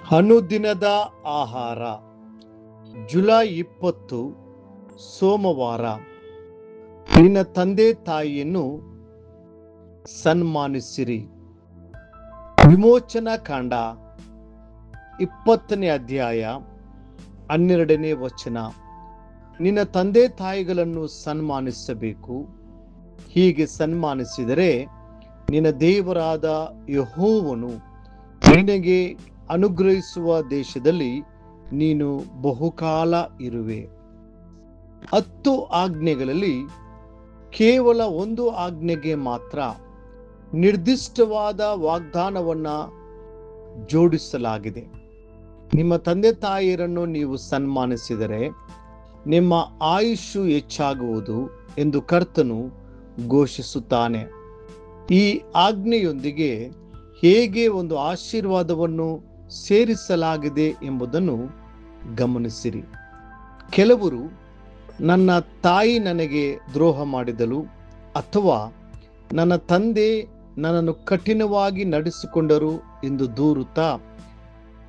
ಅನುದಿನದ ಆಹಾರ ಜುಲೈ 20 ಸೋಮವಾರ. ನಿನ್ನ ತಂದೆ ತಾಯಿಯನ್ನು ಸನ್ಮಾನಿಸಿರಿ. ವಿಮೋಚನಾ ಕಾಂಡ 20ನೇ ಅಧ್ಯಾಯ 12ನೇ ವಚನ. ನಿನ್ನ ತಂದೆ ತಾಯಿಗಳನ್ನು ಸನ್ಮಾನಿಸಬೇಕು. ಹೀಗೆ ಸನ್ಮಾನಿಸಿದರೆ ನಿನ್ನ ದೇವರಾದ ಯೆಹೋವನು ನಿನಗೆ ಅನುಗ್ರಹಿಸುವ ದೇಶದಲ್ಲಿ ನೀನು ಬಹುಕಾಲ ಇರುವೆ. 10 ಆಜ್ಞೆಗಳಲ್ಲಿ ಕೇವಲ ಒಂದು ಆಜ್ಞೆಗೆ ಮಾತ್ರ ನಿರ್ದಿಷ್ಟವಾದ ವಾಗ್ದಾನವನ್ನ ಜೋಡಿಸಲಾಗಿದೆ. ನಿಮ್ಮ ತಂದೆ ತಾಯಿಯರನ್ನು ನೀವು ಸನ್ಮಾನಿಸಿದರೆ ನಿಮ್ಮ ಆಯುಷ್ಯು ಹೆಚ್ಚಾಗುವುದು ಎಂದು ಕರ್ತನು ಘೋಷಿಸುತ್ತಾನೆ. ಈ ಆಜ್ಞೆಯೊಂದಿಗೆ ಹೇಗೆ ಒಂದು ಆಶೀರ್ವಾದವನ್ನು ಸೇರಿಸಲಾಗಿದೆ ಎಂಬುದನ್ನು ಗಮನಿಸಿರಿ. ಕೆಲವರು ನನ್ನ ತಾಯಿ ನನಗೆ ದ್ರೋಹ ಮಾಡಿದಳು ಅಥವಾ ನನ್ನ ತಂದೆ ನನ್ನನ್ನು ಕಠಿಣವಾಗಿ ನಡೆಸಿಕೊಂಡರು ಎಂದು ದೂರುತ್ತಾ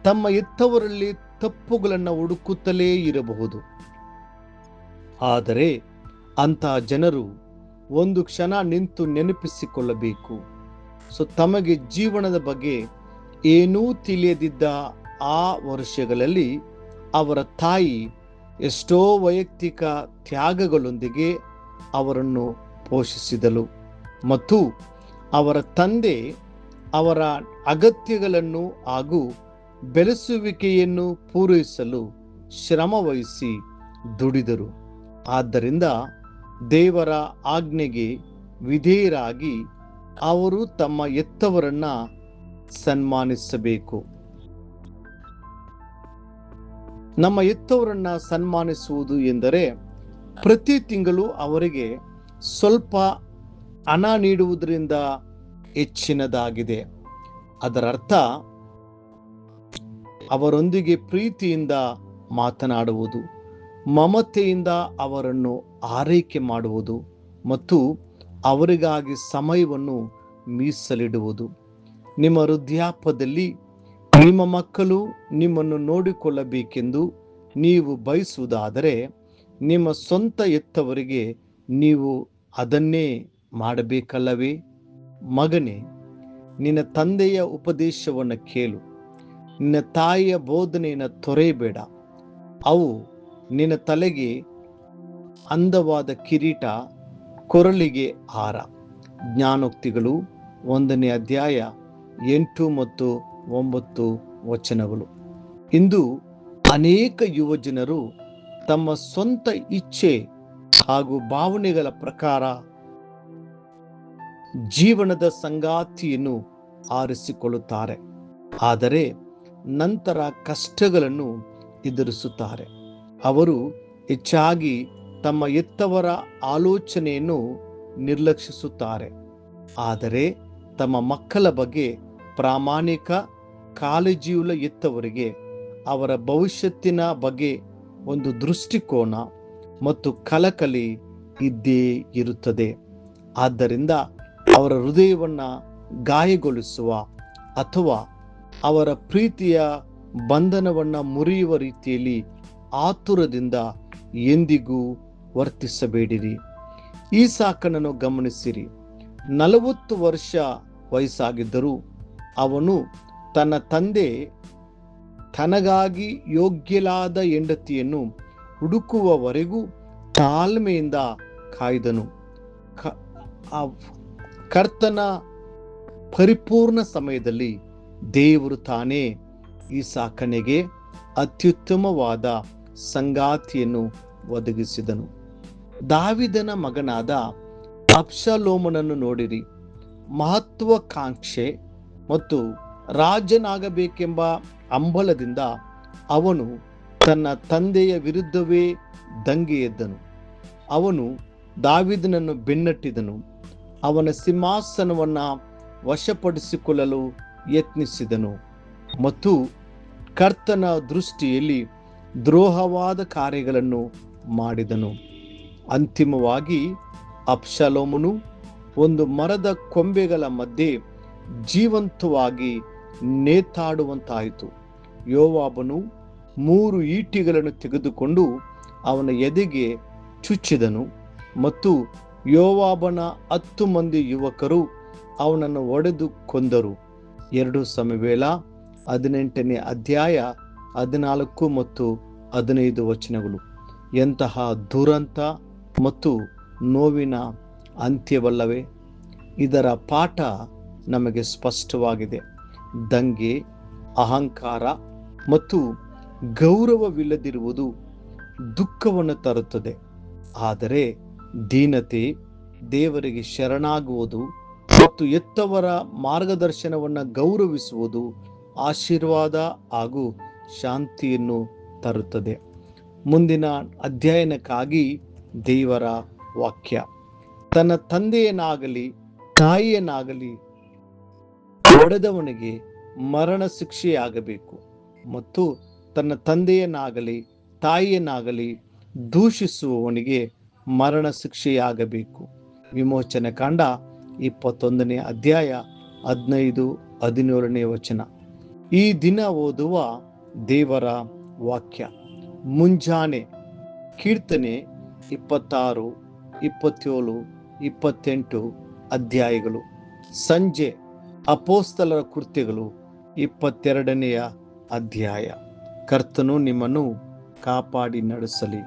ತಮ್ಮ ಹೆತ್ತವರಲ್ಲಿ ತಪ್ಪುಗಳನ್ನು ಹುಡುಕುತ್ತಲೇ ಇರಬಹುದು. ಆದರೆ ಅಂತಹ ಜನರು ಒಂದು ಕ್ಷಣ ನಿಂತು ನೆನಪಿಸಿಕೊಳ್ಳಬೇಕು. ತಮಗೆ ಜೀವನದ ಬಗ್ಗೆ ಏನೂ ತಿಳಿಯದಿದ್ದ ಆ ವರ್ಷಗಳಲ್ಲಿ ಅವರ ತಾಯಿ ಎಷ್ಟೋ ವೈಯಕ್ತಿಕ ತ್ಯಾಗಗಳೊಂದಿಗೆ ಅವರನ್ನು ಪೋಷಿಸಿದಳು ಮತ್ತು ಅವರ ತಂದೆ ಅವರ ಅಗತ್ಯಗಳನ್ನು ಹಾಗೂ ಬೆಳೆಸುವಿಕೆಯನ್ನು ಪೂರೈಸಲು ಶ್ರಮವಹಿಸಿ ದುಡಿದರು. ಆದ್ದರಿಂದ ದೇವರ ಆಜ್ಞೆಗೆ ವಿಧೇಯರಾಗಿ ಅವರು ತಮ್ಮ ಹೆತ್ತವರನ್ನ ಸನ್ಮಾನಿಸಬೇಕು. ನಮ್ಮ ಹೆತ್ತವರನ್ನ ಸನ್ಮಾನಿಸುವುದು ಎಂದರೆ ಪ್ರತಿ ತಿಂಗಳು ಅವರಿಗೆ ಸ್ವಲ್ಪ ಹಣ ನೀಡುವುದರಿಂದ ಹೆಚ್ಚಿನದಾಗಿದೆ. ಅದರ ಅರ್ಥ ಅವರೊಂದಿಗೆ ಪ್ರೀತಿಯಿಂದ ಮಾತನಾಡುವುದು, ಮಮತೆಯಿಂದ ಅವರನ್ನು ಆರೈಕೆ ಮಾಡುವುದು ಮತ್ತು ಅವರಿಗಾಗಿ ಸಮಯವನ್ನು ಮೀಸಲಿಡುವುದು. ನಿಮ್ಮ ವೃದ್ಧಾಪ್ಯದಲ್ಲಿ ನಿಮ್ಮ ಮಕ್ಕಳು ನಿಮ್ಮನ್ನು ನೋಡಿಕೊಳ್ಳಬೇಕೆಂದು ನೀವು ಬಯಸುವುದಾದರೆ ನಿಮ್ಮ ಸ್ವಂತ ಹೆತ್ತವರಿಗೆ ನೀವು ಅದನ್ನೇ ಮಾಡಬೇಕಲ್ಲವೇ? ಮಗನೇ, ನಿನ್ನ ತಂದೆಯ ಉಪದೇಶವನ್ನು ಕೇಳು, ನಿನ್ನ ತಾಯಿಯ ಬೋಧನೆಯನ್ನು ತೊರೆಯಬೇಡ. ಅವು ನಿನ್ನ ತಲೆಗೆ ಅಂದವಾದ ಕಿರೀಟ, ಕೊರಳಿಗೆ ಹಾರ. ಜ್ಞಾನೋಕ್ತಿಗಳು 1ನೇ ಅಧ್ಯಾಯ 8 ಮತ್ತು 9 ವಚನಗಳು. ಇಂದು ಅನೇಕ ಯುವಜನರು ತಮ್ಮ ಸ್ವಂತ ಇಚ್ಛೆ ಹಾಗೂ ಭಾವನೆಗಳ ಪ್ರಕಾರ ಜೀವನದ ಸಂಗಾತಿಯನ್ನು ಆರಿಸಿಕೊಳ್ಳುತ್ತಾರೆ, ಆದರೆ ನಂತರ ಕಷ್ಟಗಳನ್ನು ಎದುರಿಸುತ್ತಾರೆ. ಅವರು ಹೆಚ್ಚಾಗಿ ತಮ್ಮ ಹೆತ್ತವರ ಆಲೋಚನೆಯನ್ನು ನಿರ್ಲಕ್ಷಿಸುತ್ತಾರೆ, ಆದರೆ ತಮ್ಮ ಮಕ್ಕಳ ಬಗ್ಗೆ ಪ್ರಾಮಾಣಿಕ ಕಾಳಜಿಯುಳ್ಳ ಹೆತ್ತವರಿಗೆ ಅವರ ಭವಿಷ್ಯತ್ತಿನ ಬಗ್ಗೆ ಒಂದು ದೃಷ್ಟಿಕೋನ ಮತ್ತು ಕಳಕಳಿ ಇದ್ದೇ ಇರುತ್ತದೆ. ಆದ್ದರಿಂದ ಅವರ ಹೃದಯವನ್ನು ಗಾಯಗೊಳಿಸುವ ಅಥವಾ ಅವರ ಪ್ರೀತಿಯ ಬಂಧನವನ್ನು ಮುರಿಯುವ ರೀತಿಯಲ್ಲಿ ಆತುರದಿಂದ ಎಂದಿಗೂ ವರ್ತಿಸಬೇಡಿರಿ. ಈಸಾಕನನ್ನು ಗಮನಿಸಿರಿ. 40 ವರ್ಷ ವಯಸ್ಸಾಗಿದ್ದರೂ ಅವನು ತನ್ನ ತಂದೆ ತನಗಾಗಿ ಯೋಗ್ಯಲಾದ ಹೆಂಡತಿಯನ್ನು ಹುಡುಕುವವರೆಗೂ ತಾಳ್ಮೆಯಿಂದ ಕಾಯ್ದನು. ಕರ್ತನ ಪರಿಪೂರ್ಣ ಸಮಯದಲ್ಲಿ ದೇವರು ತಾನೇ ಈಸಾಕನಿಗೆ ಅತ್ಯುತ್ತಮವಾದ ಸಂಗಾತಿಯನ್ನು ಒದಗಿಸಿದನು. ದಾವೀದನ ಮಗನಾದ ಅಬ್ಷಾಲೋಮನನ್ನು ನೋಡಿರಿ. ಮಹತ್ವಾಕಾಂಕ್ಷೆ ಮತ್ತು ರಾಜನಾಗಬೇಕೆಂಬ ಹಂಬಲದಿಂದ ಅವನು ತನ್ನ ತಂದೆಯ ವಿರುದ್ಧವೇ ದಂಗೆ ಎದ್ದನು. ಅವನು ದಾವೀದನನ್ನು ಬೆನ್ನಟ್ಟಿದನು. ಅವನ ಸಿಂಹಾಸನವನ್ನು ವಶಪಡಿಸಿಕೊಳ್ಳಲು ಯತ್ನಿಸಿದನು ಮತ್ತು ಕರ್ತನ ದೃಷ್ಟಿಯಲ್ಲಿ ದ್ರೋಹವಾದ ಕಾರ್ಯಗಳನ್ನು ಮಾಡಿದನು. ಅಂತಿಮವಾಗಿ ಅಬ್ಷಾಲೋಮನು ಒಂದು ಮರದ ಕೊಂಬೆಗಳ ಮಧ್ಯೆ ಜೀವಂತವಾಗಿ ನೇತಾಡುವಂತಾಯಿತು. ಯೋವಾಬನು 3 ಈಟಿಗಳನ್ನು ತೆಗೆದುಕೊಂಡು ಅವನ ಎದೆಗೆ ಚುಚ್ಚಿದನು ಮತ್ತು ಯೋವಾಬನ 10 ಮಂದಿ ಯುವಕರು ಅವನನ್ನು ಹೊಡೆದು ಕೊಂದರು. 2 ಸಮುವೇಲ 18ನೇ ಅಧ್ಯಾಯ 14 ಮತ್ತು 15 ವಚನಗಳು. ಎಂತಹ ದುರಂತ ಮತ್ತು ನೋವಿನ ಅಂತ್ಯವಲ್ಲವೇ? ಇದರ ಪಾಠ ನಮಗೆ ಸ್ಪಷ್ಟವಾಗಿದೆ. ದಂಗೆ, ಅಹಂಕಾರ ಮತ್ತು ಗೌರವವಿಲ್ಲದಿರುವುದು ದುಃಖವನ್ನು ತರುತ್ತದೆ. ಆದರೆ ದೀನತೆ, ದೇವರಿಗೆ ಶರಣಾಗುವುದು ಮತ್ತು ಎತ್ತವರ ಮಾರ್ಗದರ್ಶನವನ್ನು ಗೌರವಿಸುವುದು ಆಶೀರ್ವಾದ ಹಾಗೂ ಶಾಂತಿಯನ್ನು ತರುತ್ತದೆ. ಮುಂದಿನ ಅಧ್ಯಯನಕ್ಕಾಗಿ ದೇವರ ವಾಕ್ಯ. ತನ್ನ ತಂದೆಯನ್ನಾಗಲಿ ತಾಯಿಯನ್ನಾಗಲಿ ಹೊಡೆದವನಿಗೆ ಮರಣ ಶಿಕ್ಷೆಯಾಗಬೇಕು ಮತ್ತು ತನ್ನ ತಂದೆಯನ್ನಾಗಲಿ ತಾಯಿಯನ್ನಾಗಲಿ ದೂಷಿಸುವವನಿಗೆ ಮರಣ ಶಿಕ್ಷೆಯಾಗಬೇಕು. ವಿಮೋಚನೆ ಕಾಂಡ 21ನೇ ಅಧ್ಯಾಯ 15-17ನೇ ವಚನ. ಈ ದಿನ ಓದುವ ದೇವರ ವಾಕ್ಯ. ಮುಂಜಾನೆ ಕೀರ್ತನೆ 26, 27, 28 ಅಧ್ಯಾಯಗಳು. ಸಂಜೆ ಅಪೊಸ್ತಲರ ಕೃತ್ಯಗಳು 22ನೇ ಅಧ್ಯಾಯ. ಕರ್ತನು ನಿಮ್ಮನ್ನು ಕಾಪಾಡಿ ನಡೆಸಲಿ.